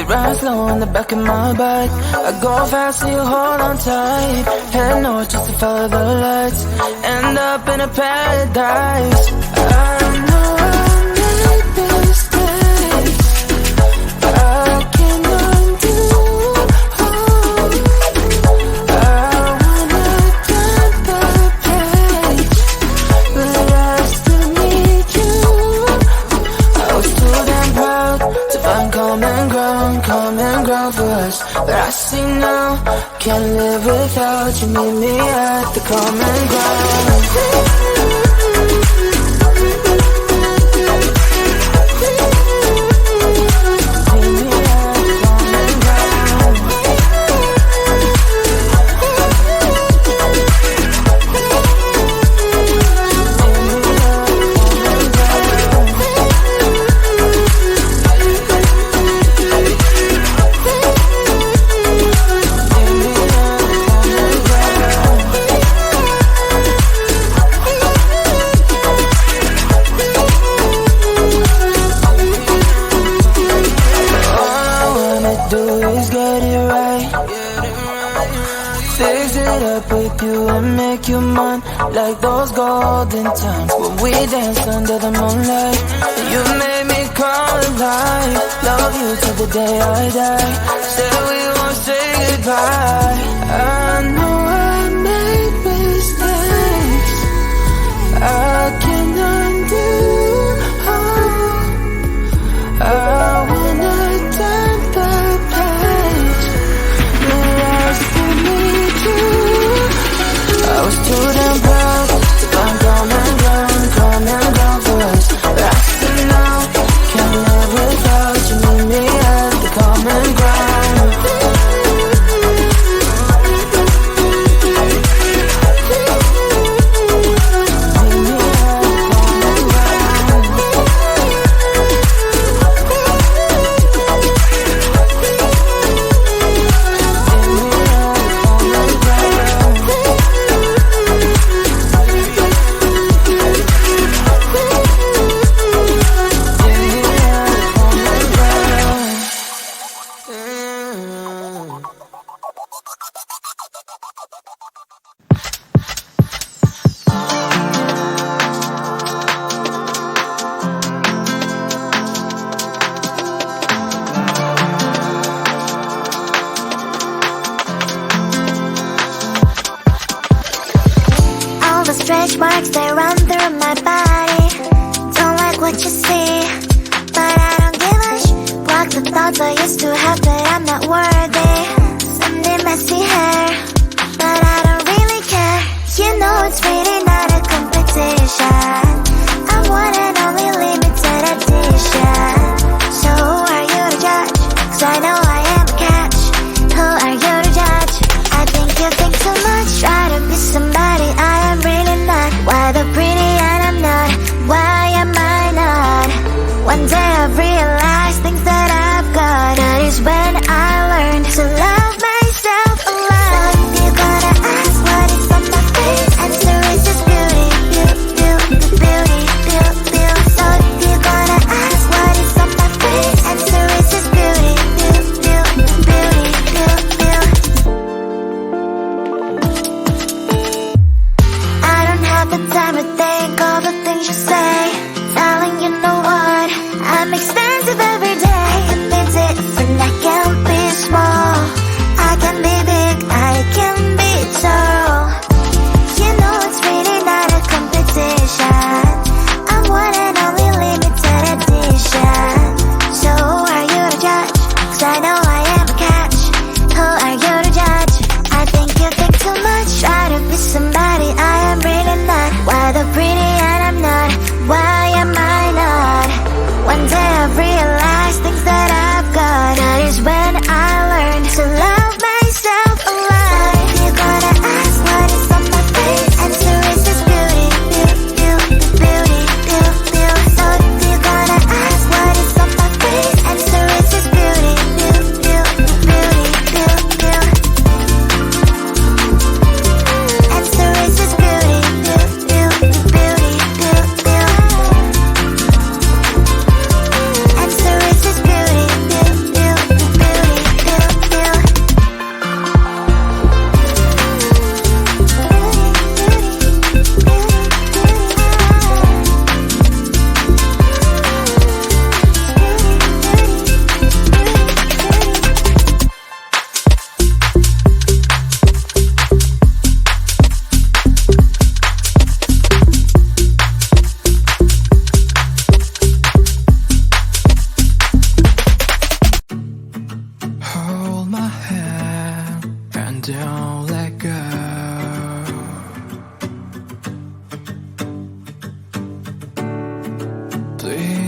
We ride slow in the back of my bike. I go fast so you hold on tight. Head north just to follow the lights. End up in a paradise. I know I made mistakes. I can undo. I wanna turn the page, but I still need you. I was too damn proud to find common ground for us. But I see now, can't live without you. Meet me at the common ground. Like those golden times when we danced under the moonlight. You made me come alive. Love you till the day I die. Said we won't say goodbye. I know I made mistakes. I can undo. I wanna turn the page, but I still need you. I was too damn proud to find common ground for us. But I still know, can't live without you. Meet me at the common ground. Stretch marks, they run through my body. Don't like what you see, but I don't give a sh. Block the thoughts I used to have that I'm not worthy. Someday messy hair, but I don't really care. You know it's really not a competition. I'm one and only limited edition. So who are you to judge? 'Cause I know I am a catch. Who are you to judge? I think you think too much. Try to be somebody I am really not. Why the pretty and I'm not? Why am I not?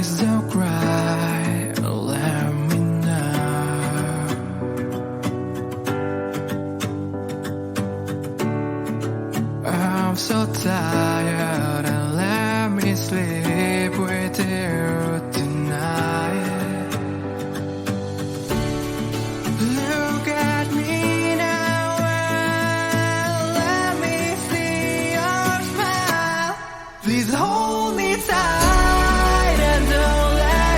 Please don't cry, let me know. I'm so tired and let me sleep with you tonight. Look at me now and let me see your smile. Please hold me tight and don't let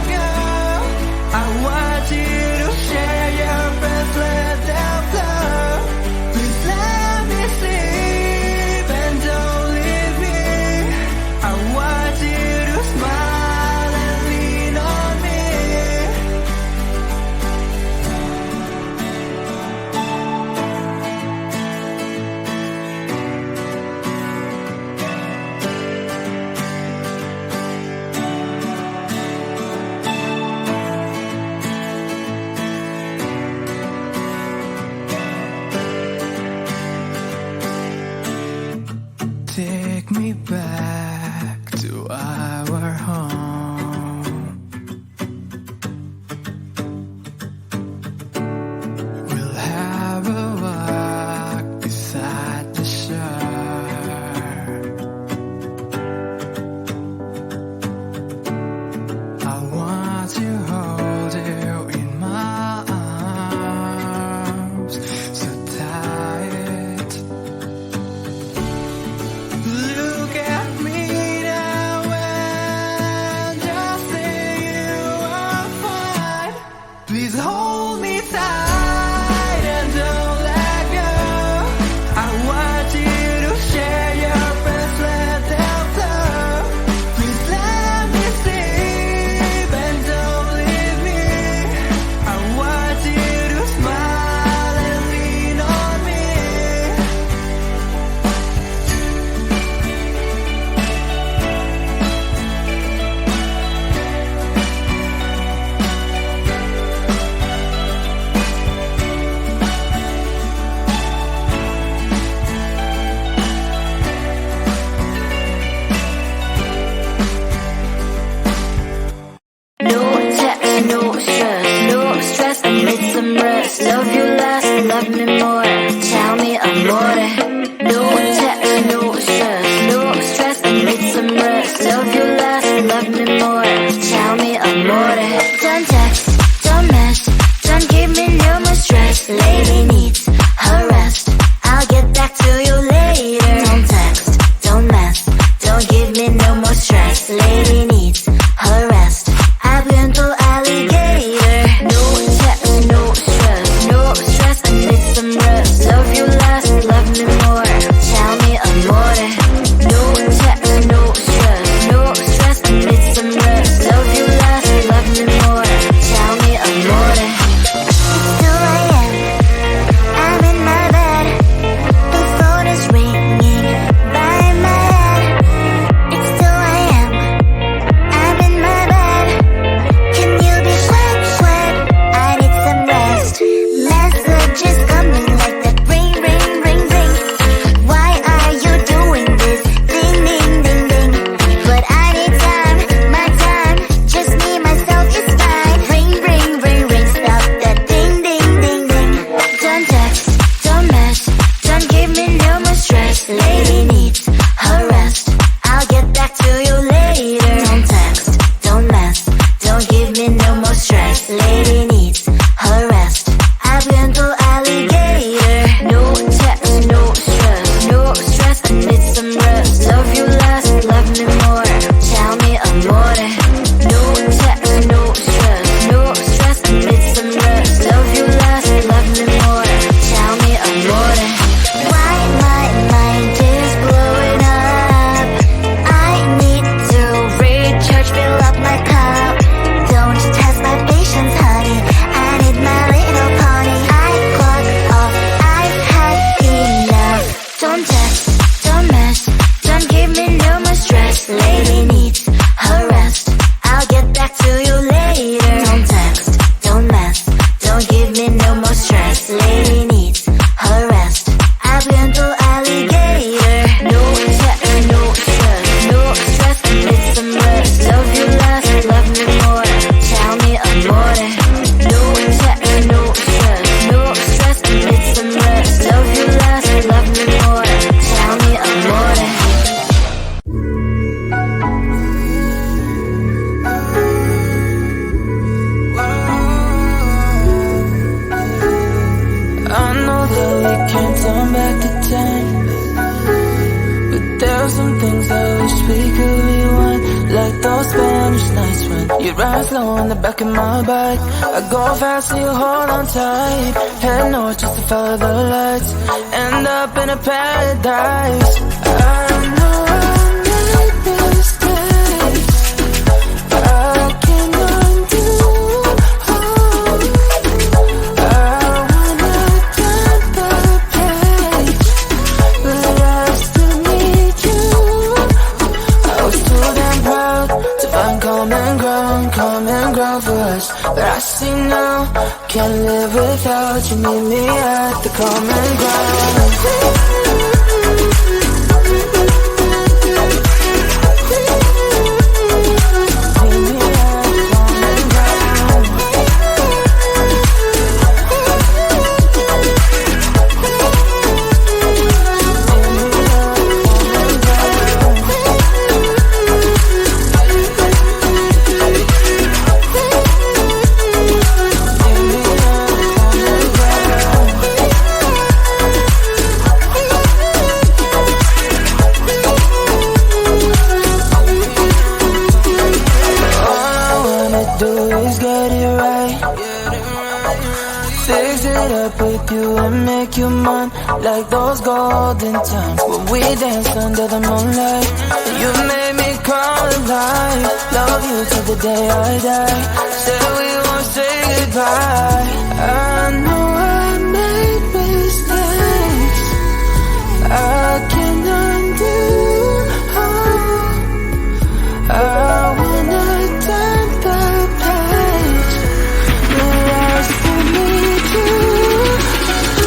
You ride slow on the back of my bike. I go fast so you hold on tight. Head north just to follow the lights. End up in a paradise. I know I made mistakes. I can undo. I wanna turn the page, but I still need you. I was too damn proud to find common ground for us. But I see now, can't live without you. Meet me at the common ground. You mine like those golden times when we danced under the moonlight. You made me come alive. Love you till the day I die. Said we won't say goodbye. I know I made mistakes. I can undo. I wanna turn the page, but I still need you.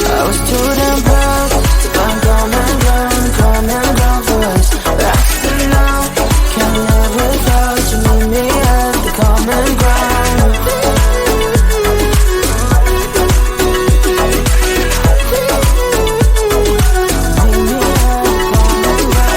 I was too damn proud to find common ground for us. But I still know, can't live without you. Meet me at the common ground. Meet me at the common ground.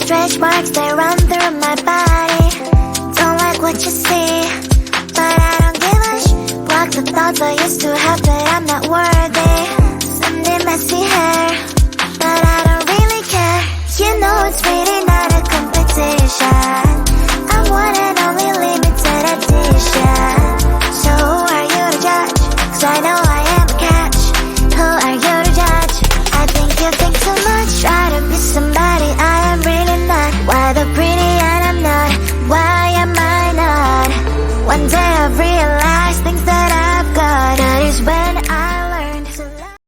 Stretch marks, they run through my body. Don't like what you see, but I don't give a block the thoughts I used to have that I'm not worthy. Someday messy hair, but I don't really care. You know it's really not a competition. I'm one and only limited edition. So who are you to judge? 'Cause I know